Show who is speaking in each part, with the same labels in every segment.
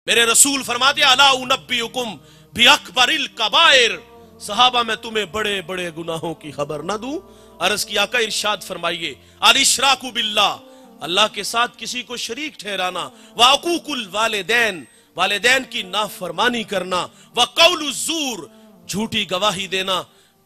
Speaker 1: मेरे रसूल फरमाते अला उनब्बिउकुम बिअकबरिल कबाइर, सहाबा मैं तुम्हें बड़े बड़े गुनाहों की खबर ना दूं? अर्ज की आका इरशाद फरमाइए अल इशराकु बिल्लाह, अल्लाह के साथ किसी को शरीक ठहराना, व अकूकुल वालिदैन, वालिदैन की नाफरमानी करना, व कौलु ज़ूर, झूठी गवाही देना।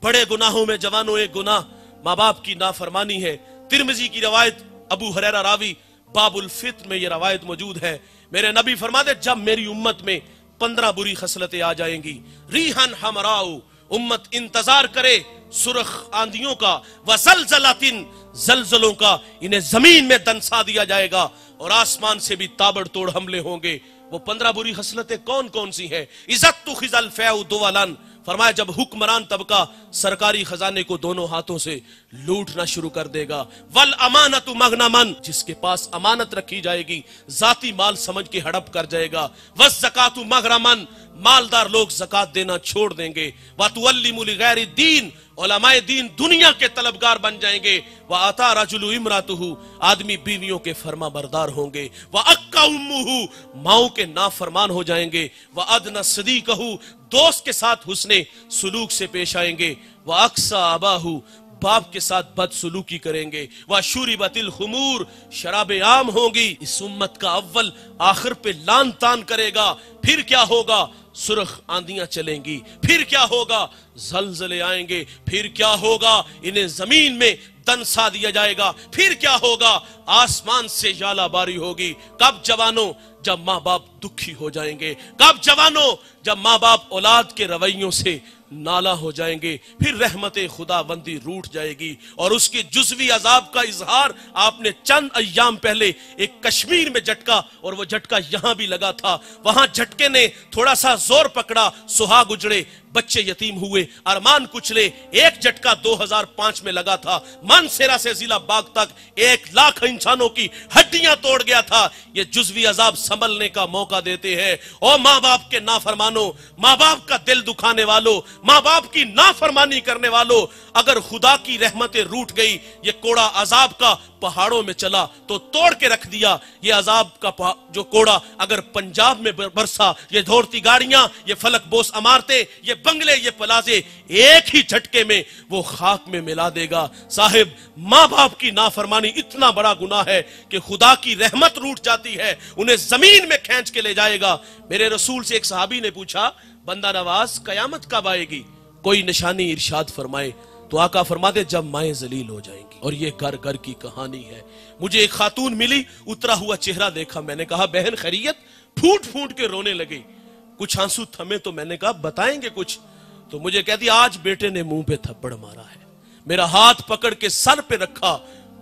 Speaker 1: बड़े गुनाहों में जवानों एक गुनाह माँ बाप की नाफरमानी है। तिरमिजी की रवायत, अबू हुरैरा रावी, बाबुल फित्र में यह रवायत मौजूद है। मेरे नबी फरमाते जब मेरी उम्मत में 15 बुरी खसलतें आ जाएंगी, रीहन हमराउ, उम्मत इंतजार करे सुरख आंधियों का, व ज़लज़लातिन, जलजलों का, इन्हें जमीन में दंसा दिया जाएगा और आसमान से भी ताबड़तोड़ हमले होंगे। वो 15 बुरी खसलतें कौन कौन सी हैं? इज़्ज़त तुखिज़ल फ़ैउ दुवलन, फरमाया जब हुक्मरान तबका सरकारी खजाने को दोनों हाथों से लूटना शुरू कर देगा। वल अमानतु मगनमन, जिसके पास अमानत रखी जाएगी जाती माल समझ के हड़प कर जाएगा। वस ज़कातु मगरमन, मालदार लोग ज़कात देना छोड़ देंगे। व तुअल्लिमु लिगैरि दीन, उलमाए दीन दुनिया के तलबगार बन जाएंगे। व अता रजुलु इमरातुहु, आदमी बीवियों के फर्मा बरदार होंगे। व अक्का उम्मुहु, माओ के नाफरमान हो जाएंगे। व अदना सदीकहु, दोस्त के साथ हुस्ने सुलूक से पेश आएंगे। व अक्सा अबाहु, बाप के साथ बदसलूकी करेंगे। व शुरिबतिल खुमूर, शराबे आम होगी। इस उम्मत का अव्वल आखिर पे लान तान करेगा। फिर क्या होगा? सुरख आंधियां चलेंगी। फिर क्या होगा? जलजले आएंगे। फिर क्या होगा? इन्हें जमीन में दंसा दिया जाएगा। फिर क्या होगा? आसमान से जालाबारी होगी। कब जवानों? जब माँ बाप दुखी हो जाएंगे। कब जवानों? जब माँ बाप औलाद के रवैयों से नाला हो जाएंगे। फिर रहमते खुदाबंदी रूठ जाएगी और उसके जुज़वी अजाब का इजहार आपने चंद अय्याम पहले एक कश्मीर में झटका, और वो झटका यहां भी लगा था। वहां झटके ने थोड़ा सा जोर पकड़ा, सुहाग उजड़े, बच्चे यतीम हुए, अरमान कुचले। एक झटका 2005 में लगा था, मानसेरा से जिला बाग तक 1 लाख इंसानों की हड्डियां तोड़ गया था। ये जुज़वी अजाब संभलने का मौका देते हैं। और माँ बाप के नाफरमानो, माँ बाप का दिल दुखाने वालों, माँ बाप की नाफरमानी करने वालों, अगर खुदा की रहमतें रूठ गई, ये कोड़ा अजाब का पहाड़ों में चला तो तोड़ के रख दिया। ये अजाब का जो कोड़ा अगर पंजाब में बरसा, ये दौड़ती गाड़ियां, ये फलक बोस इमारतें, ये बंगले, ये प्लाजे एक ही झटके में वो खाक में मिला देगा। साहिब, माँ बाप की नाफरमानी इतना बड़ा गुनाह है कि खुदा की रहमत रूठ जाती है, उन्हें जमीन में खींच के ले जाएगा। मेरे रसूल से एक सहाबी ने पूछा, बंदा नवाज कयामत कब आएगी? कोई निशानी इरशाद फरमाए। तो आका फरमाते जब माएं जलील हो जाएंगी। और ये घर घर की कहानी है। मुझे एक खातून मिली, उतरा हुआ चेहरा देखा, मैंने कहा बहन खैरियत? फूट फूट के रोने लगी। कुछ आंसू थमे तो मैंने कहा बताएंगे कुछ? तो मुझे कहती आज बेटे ने मुंह पे थप्पड़ मारा है। मेरा हाथ पकड़ के सर पे रखा,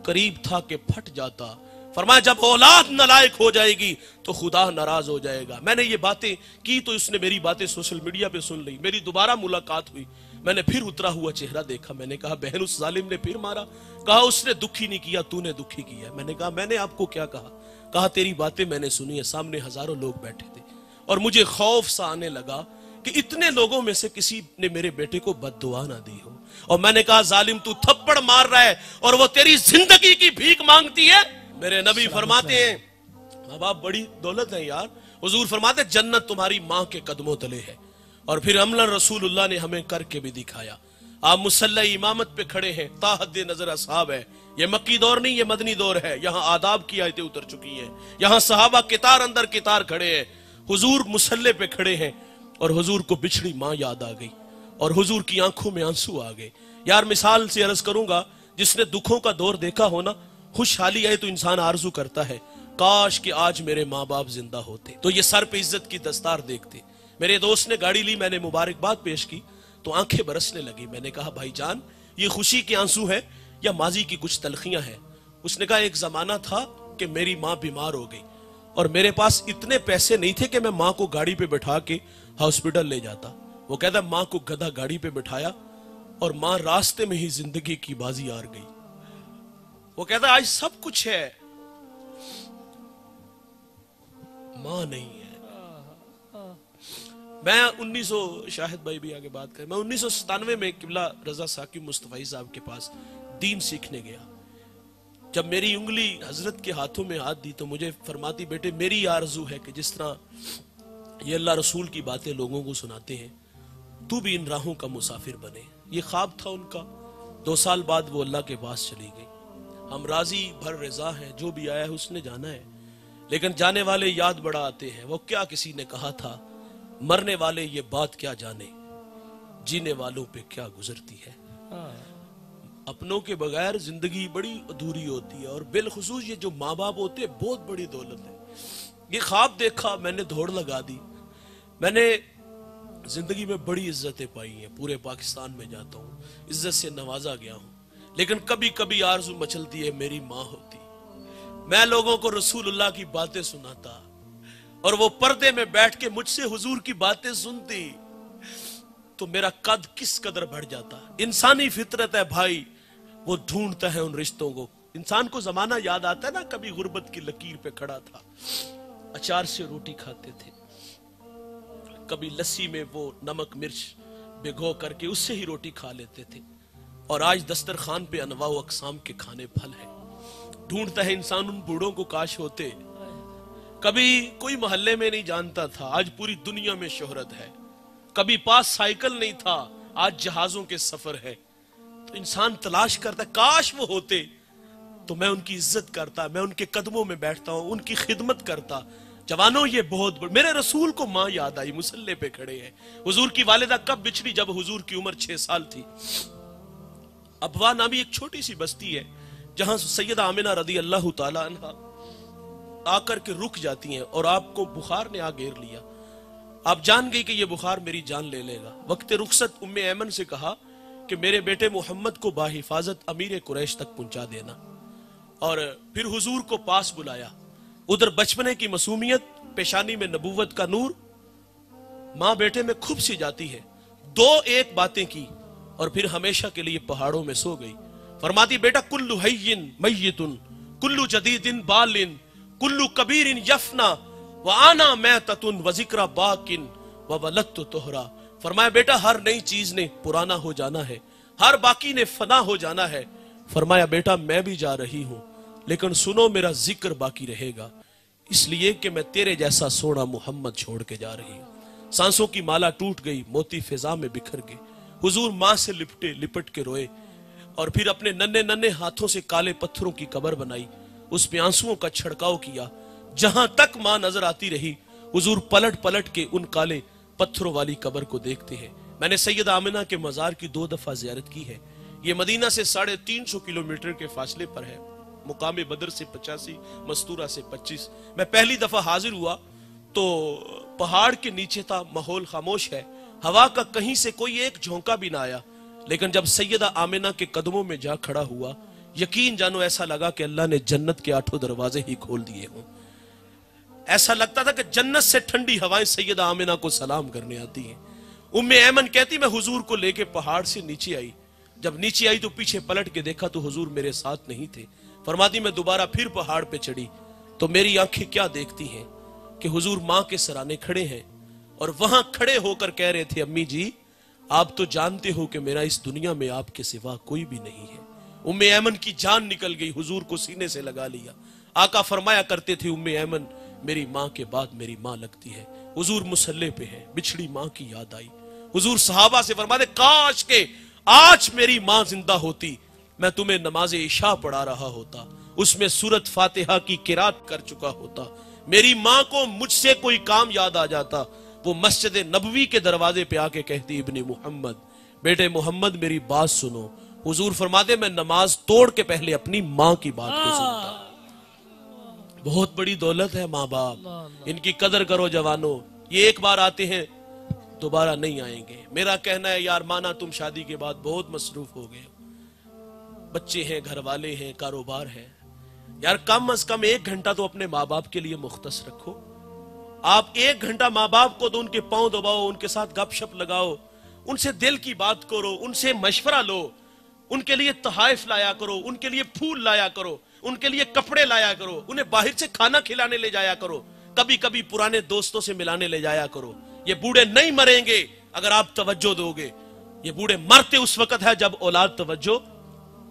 Speaker 1: करीब था कि फट जाता। फरमाया जब औलाद नालायक हो जाएगी तो खुदा नाराज हो जाएगा। मैंने ये बातें की तो उसने मेरी बातें सोशल मीडिया पे सुन ली। मेरी दोबारा मुलाकात हुई, मैंने फिर उतरा हुआ चेहरा देखा। मैंने कहा बहन उस जालिम ने फिर मारा? कहा उसने दुखी नहीं किया, तूने दुखी किया। मैंने कहा मैंने आपको क्या कहा? कहा तेरी बातें मैंने सुनी है, सामने हजारों लोग बैठे थे और मुझे खौफ सा आने लगा कि इतने लोगों में से किसी ने मेरे बेटे को बद्दुआ ना दी हो। और मैंने कहा जालिम तू थप्पड़ मार रहा है और वो तेरी जिंदगी की भीख मांगती है। मेरे नबी फरमाते हैं माँ बाप बड़ी दौलत है यार। हुजूर फरमाते जन्नत तुम्हारी माँ के कदमों तले है। और फिर अमलन रसूलुल्लाह ने हमें करके भी दिखाया। आप मुसल्ला इमामत पे खड़े हैं, ताहद नजर असहाब है। ये मक्की दौर नहीं, ये मदनी दौर है। यहाँ आदाब की आयतें उतर चुकी हैं। यहाँ सहाबा कितार अंदर कितार खड़े हैं। हुजूर मुसल्ले पे खड़े हैं और हुजूर को बिछड़ी माँ याद आ गई और हुजूर की आंखों में आंसू आ गए। यार मिसाल से अर्ज करूंगा, जिसने दुखों का दौर देखा हो ना, खुशहाली आए तो इंसान आरजू करता है काश कि आज मेरे माँ बाप जिंदा होते तो ये सर पे इज्जत की दस्तार देखते। मेरे दोस्त ने गाड़ी ली, मैंने मुबारकबाद पेश की तो आंखें बरसने लगी। मैंने कहा भाईजान ये खुशी के आंसू है या माजी की कुछ तलखियां हैं? उसने कहा एक जमाना था कि मेरी माँ बीमार हो गई और मेरे पास इतने पैसे नहीं थे कि मैं माँ को गाड़ी पे बैठा के हॉस्पिटल ले जाता। वो कहता माँ को गधा गाड़ी पे बिठाया और माँ रास्ते में ही जिंदगी की बाजी हार गई। वो कहता आज सब कुछ है, माँ नहीं है। मैं 1900 शाहिद भाई भी आगे बात करें, मैं 1997 में किबला रजा साकिब मुस्तफाई साहब के पास दीन सीखने गया। जब मेरी उंगली हजरत के हाथों में हाथ दी तो मुझे फरमाती बेटे मेरी आरजू है कि जिस तरह یہ اللہ رسول کی باتیں لوگوں کو سناتے ہیں، تو بھی ان راہوں کا مسافر بنے. یہ خواب تھا ان کا. 2 سال بعد وہ اللہ کے پاس چلی گئی. ہم راضی بھر رضا ہیں، جو بھی آیا ہے اس نے جانا ہے، لیکن جانے والے یاد بڑا آتے ہیں. وہ کیا کسی نے کہا تھا، مرنے والے یہ بات کیا جانے، جینے والوں پہ کیا گزرتی ہے. اپنوں کے بغیر زندگی بڑی ادھوری ہوتی ہے، اور بالخصوص یہ جو ماں باپ ہوتے ہیں بہت بڑی دولت ہے. یہ خواب دیکھا، میں نے دوڑ لگا دی. میں نے زندگی میں بڑی عزتیں پائی ہیں، پورے پاکستان میں جاتا ہوں عزت سے نوازا گیا ہوں، لیکن کبھی کبھی آرزو مچلتی ہے میری ماں ہوتی. میں لوگوں کو رسول اللہ کی باتیں سناتا اور وہ پردے میں بیٹھ کے مجھ سے حضور کی باتیں سنتی تو میرا قد کس قدر بڑھ جاتا. انسانی فطرت ہے بھائی، وہ ڈھونڈتا ہے ان رشتوں کو. انسان کو زمانہ یاد آتا ہے نا، کبھی غربت کی لکیر پہ کھڑا تھا، اچار سے روٹی کھاتے تھے، کبھی لسی میں وہ نمک مرچ بھگو کر کے اس سے ہی روٹی کھا لیتے تھے، اور آج دسترخوان پہ انواع و اقسام کے کھانے پھل ہیں. ڈھونڈتا ہے انسان ان بوڑھوں کو کاش ہوتے. کبھی کوئی محلے میں نہیں جانتا تھا، آج پوری دنیا میں شہرت ہے. کبھی پاس سائیکل نہیں تھا، آج جہازوں کے سفر ہے. تو انسان تلاش کرتا ہے کاش وہ ہوتے تو میں ان کی عزت کرتا، میں ان کے قدموں میں بیٹھتا ہوں، ان کی خدمت کرتا. جوانوں یہ بہت بڑا. میرے رسول کو ماں یاد آئی، مصلے پہ کھڑے ہیں. حضور کی والدہ کب بچھڑی؟ جب حضور کی عمر 6 سال تھی. ابوا نامی ایک چھوٹی سی بستی ہے جہاں سیدہ آمنہ رضی اللہ تعالی عنہ آ کر کے رک جاتی ہیں، اور آپ کو بخار نے آ گھیر لیا. آپ جان گئی کہ یہ بخار میری جان لے لے گا. وقت رخصت ام ایمن سے کہا کہ میرے بیٹے محمد کو باحفاظت امیر قریش تک پہنچا دینا، اور پھر حضور کو پاس بلایا. ادھر بچپنے کی معصومیت، پیشانی میں نبوت کا نور، ماں بیٹے میں کھپ سی جاتی ہے. 2 باتیں کی اور پھر ہمیشہ کے لیے پہاڑوں میں سو گئی. فرماتی بیٹا کلو حیٍ میتٌ کلو جدید بالٍ کلو کبیر یفنا وآنا میتۃ وذکر باق وولدت طہرا. فرمایا بیٹا ہر نئی چیز نے پرانا ہو جانا ہے، ہر باقی نے فنا ہو جانا ہے. فرمایا بیٹا میں بھی جا رہی ہوں، لیکن سنو میرا ذکر باقی رہے گا، اس لیے کہ میں تیرے جیسا سونا محمد چھوڑ کے جا رہی ہوں. سانسوں کی مالا ٹوٹ گئی، موتی فضا میں بکھر گئے. حضور ماں سے لپٹ کے روئے، اور پھر اپنے ننھے ننھے ہاتھوں سے کالے پتھروں کی قبر بنائی، اس پہ آنسوؤں کا چھڑکاؤ کیا. جہاں تک ماں نظر آتی رہی حضور پلٹ پلٹ کے ان کالے پتھروں والی قبر کو دیکھتے ہیں. میں نے سیدہ آمنہ کے مزار کی 2 دفعہ زیارت کی ہے. یہ مدینہ سے 350 کلومیٹر کے فاصلے پر ہے. مقام بدر سے 85، مستورہ سے 25. میں پہلی دفعہ حاضر ہوا تو پہاڑ کے نیچے تھا، ماحول خاموش ہے، ہوا کا کہیں سے کوئی ایک جھونکا بھی نہ آیا. لیکن جب سیدہ آمنہ کے قدموں میں جا کھڑا ہوا، یقین جانو ایسا لگا کہ اللہ نے جنت کے 8 دروازے ہی کھول دیے ہوں. ایسا لگتا تھا کہ جنت سے ٹھنڈی ہوائیں سیدہ آمنہ کو سلام کرنے آتی ہیں. ام ایمن کہتی میں حضور کو لے کے پہاڑ سے نیچے آئی. جب نیچے آئی تو پیچھے پلٹ کے دیکھا تو حضور میرے ساتھ نہیں تھے. فرماتی میں دوبارہ پھر پہاڑ پہ چڑھی تو میری آنکھیں کیا دیکھتی ہیں کہ حضور ماں کے سرانے کھڑے ہیں، اور وہاں کھڑے ہو کر کہہ رہے تھے امی جی آپ تو جانتے ہو کہ میرا اس دنیا میں آپ کے سوا کوئی بھی نہیں ہے. ام ایمن کی جان نکل گئی، حضور کو سینے سے لگا لیا. آقا فرمایا کرتے تھے ام ایمن میری ماں کے بعد میری ماں لگتی ہے. حضور مصلے پہ ہے، بچھڑی ماں کی یاد آئی. حضور صحابہ سے فرماتے کاش کہ آج میری ماں زندہ ہوتی، میں تمہیں نماز عشاء پڑھا رہا ہوتا، اس میں سورت فاتحہ کی قرات کر چکا ہوتا. میری ماں کو مجھ سے کوئی کام یاد آ جاتا، وہ مسجد نبوی کے دروازے پہ آ کے کہتی ابن محمد، بیٹے محمد میری بات سنو. حضور فرماتے میں نماز توڑ کے پہلے اپنی ماں کی بات کو سنتا. بہت بڑی دولت ہے ماں باپ، ان کی قدر کرو جوانوں. یہ ایک بار آتے ہیں دوبارہ نہیں آئیں گے. میرا کہنا ہے یار مانا تم شادی کے بعد بہت مصروف ہو گئے، بچے ہیں، گھر والے ہیں، کاروبار ہے، یار کم از کم 1 گھنٹہ تو اپنے ماں باپ کے لیے مختص رکھو. آپ 1 گھنٹہ ماں باپ کو تو ان کے پاؤں دباؤ، ان کے ساتھ گپ شپ لگاؤ، ان سے دل کی بات کرو، ان سے مشورہ لو، ان کے لیے تحائف لایا کرو، ان کے لیے پھول لایا کرو، ان کے لیے کپڑے لایا کرو، انہیں باہر سے کھانا کھلانے لے جایا کرو، کبھی کبھی پرانے دوستوں سے ملانے لے جایا کرو. یہ بوڑھے نہیں مریں گے اگر آپ توجہ دو گے. یہ بوڑھے مرتے اس وقت ہے جب اولاد توجہ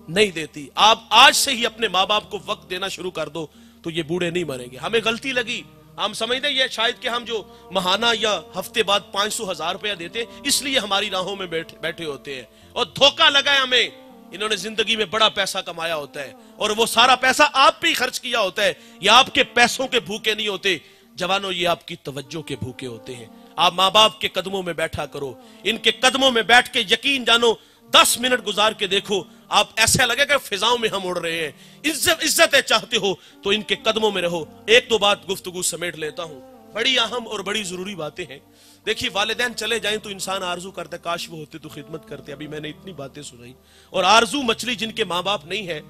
Speaker 1: نہیں دیتی. آپ آج سے ہی اپنے ماں باپ کو وقت دینا شروع کر دو تو یہ بوڑھے نہیں مریں گے. ہمیں غلطی لگی، हम समझते ये शायद कि हम जो महाना या हफ्ते बाद 500,000 रुपया देते इसलिए हमारी राहों में बैठे होते हैं, और धोखा लगा है हमें। इन्होंने जिंदगी में बड़ा पैसा कमाया होता है और वो सारा पैसा आप पे ही खर्च किया होता है। ये आपके पैसों के भूखे नहीं होते जवानों, ये आपकी तवज्जो के भूखे होते हैं। आप माँ बाप के कदमों में बैठा करो, इनके कदमों में बैठ के यकीन जानो 10 मिनट गुजार के देखो, आप ऐसा लगेगा फिजाओं में हम उड़ रहे हैं। इज्जतें चाहते हो तो इनके कदमों में रहो। एक दो बात गुफ्तगू समेट लेता हूं, बड़ी अहम और बड़ी जरूरी बातें हैं। देखिए, वालिदैन चले जाएं तो इंसान आरजू करता है काश वो होते तो खिदमत करते। अभी मैंने इतनी बातें सुनाई, और आरजू मछली जिनके माँ बाप नहीं है,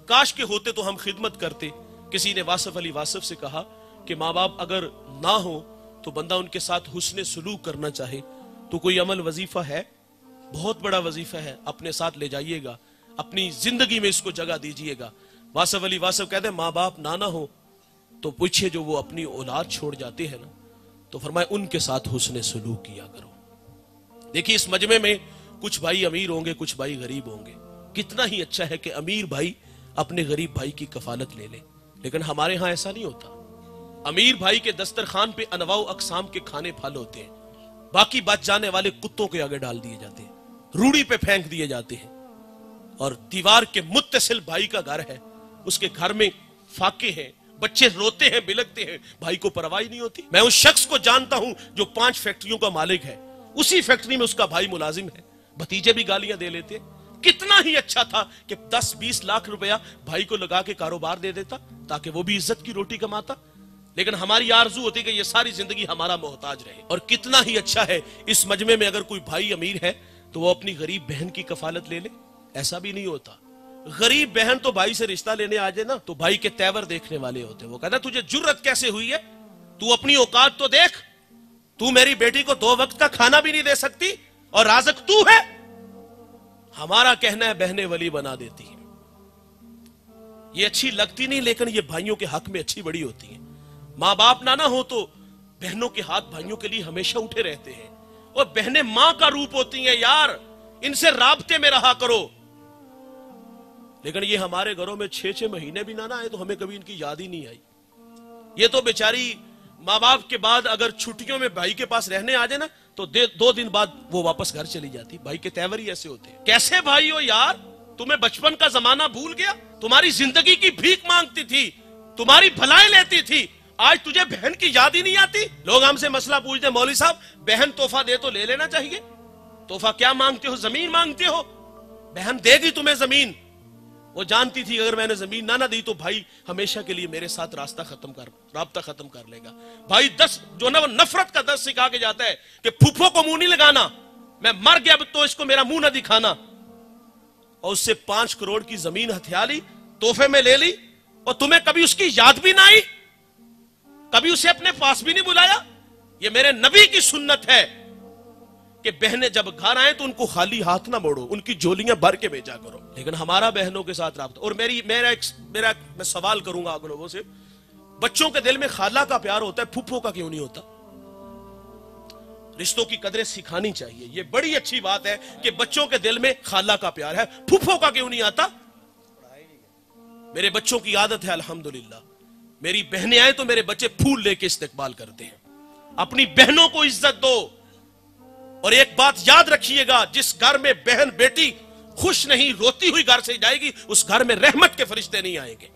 Speaker 1: काश के होते तो हम खिदमत करते। किसी ने वासिफ अली वासिफ से कहा कि माँ बाप अगर ना हो तो बंदा उनके साथ हुस्ने सुलूक करना चाहे तो कोई अमल वजीफा है, बहुत बड़ा वजीफा है, अपने साथ ले जाइएगा, अपनी जिंदगी में इसको जगह दीजिएगा। वासिफ अली वासिफ कहते हैं माँ बाप ना हो तो पूछिए जो वो अपनी औलाद छोड़ जाते हैं ना, तो फरमाए उनके साथ हुस्ने सुलूक किया करो। देखिए, इस मजमे में कुछ भाई अमीर होंगे, कुछ भाई गरीब होंगे। कितना ही अच्छा है कि अमीर भाई अपने गरीब भाई की कफालत ले ले, लेकिन हमारे यहां ऐसा नहीं होता। अमीर भाई के दस्तरखान पे अनवाउ अकसाम के खाने फल होते हैं, बाकी बच जाने वाले कुत्तों के आगे डाल दिए जाते हैं, रूढ़ी पे फेंक दिए जाते हैं। और दीवार के मुत्तसिल भाई का घर है, उसके घर में फाके हैं, बच्चे रोते हैं, बिलकते हैं, भाई को परवाह नहीं होती। मैं उस शख्स को जानता हूं जो 5 फैक्ट्रियों का मालिक है, उसी फैक्ट्री में उसका भाई मुलाजिम है, भतीजे भी गालियां दे लेते। कितना ही अच्छा था कि 10-20 लाख रुपया भाई को लगा के कारोबार दे देता ताकि वो भी इज्जत की रोटी कमाता। लेकिन हमारी आरजू होती कि ये सारी जिंदगी हमारा मोहताज रहे। और कितना ही अच्छा है इस मजमे में अगर कोई भाई अमीर है तो वो अपनी गरीब बहन की कफालत ले ले। ऐसा भी नहीं होता। गरीब बहन तो भाई से रिश्ता लेने आ जाए ना तो भाई के तेवर देखने वाले होते। वो कहता तुझे जुर्रत कैसे हुई है, तू अपनी औकात तो देख, तू मेरी बेटी को 2 वक्त का खाना भी नहीं दे सकती और राज़िक तू है। हमारा कहना है बहनें वली बना देती है। ये अच्छी लगती नहीं, लेकिन ये भाइयों के हक में अच्छी बड़ी होती है। माँ बाप ना हो तो बहनों के हाथ भाइयों के लिए हमेशा उठे रहते हैं, और बहनें मां का रूप होती हैं यार, इनसे राब्ते में रहा करो। लेकिन ये हमारे घरों में 6-6 महीने भी ना आए तो हमें कभी इनकी याद ही नहीं आई। ये तो बेचारी माँ बाप के बाद अगर छुट्टियों में भाई के पास रहने आ जाए ना तो 2 दिन बाद वो वापस घर चली जाती। भाई के तेवर ही ऐसे होते हैं। कैसे भाई हो यार, तुम्हें बचपन का जमाना भूल गया? तुम्हारी जिंदगी की भीख मांगती थी, तुम्हारी भलाई लेती थी, आज तुझे बहन की याद ही नहीं आती। लोग हमसे मसला पूछते हैं मौलवी साहब बहन तोहफा दे तो ले लेना चाहिए। तोहफा क्या मांगते हो? जमीन मांगते हो? बहन देगी तुम्हें जमीन। वो जानती थी अगर मैंने जमीन ना दी तो भाई हमेशा के लिए मेरे साथ राब्ता खत्म कर लेगा। भाई 10 जो ना नफरत का 10 सिखा के जाता है कि फूफो को मुंह नहीं लगाना, मैं मर गया तो इसको मेरा मुंह ना दिखाना, और उससे 5 करोड़ की जमीन हथिया ली, तोहफे में ले ली, और तुम्हें कभी उसकी याद भी ना आई, कभी उसे अपने पास भी नहीं बुलाया। ये मेरे नबी की सुन्नत है कि बहनें जब घर आए तो उनको खाली हाथ ना मोड़ो, उनकी झोलियां भर के भेजा करो। लेकिन हमारा बहनों के साथ राब्ता। और मैं सवाल करूंगा आप लोगों से, बच्चों के दिल में खाला का प्यार होता है, फूफो का क्यों नहीं होता? रिश्तों की कदरें सिखानी चाहिए। ये बड़ी अच्छी बात है कि बच्चों के दिल में खाला का प्यार है, फूफो का क्यों नहीं आता? मेरे बच्चों की आदत है अल्हम्दुलिल्लाह, मेरी बहनें आए तो मेरे बच्चे फूल लेके इस्तेकबाल करते हैं। अपनी बहनों को इज्जत दो। और एक बात याद रखिएगा, जिस घर में बहन बेटी खुश नहीं रोती हुई घर से जाएगी, उस घर में रहमत के फरिश्ते नहीं आएंगे।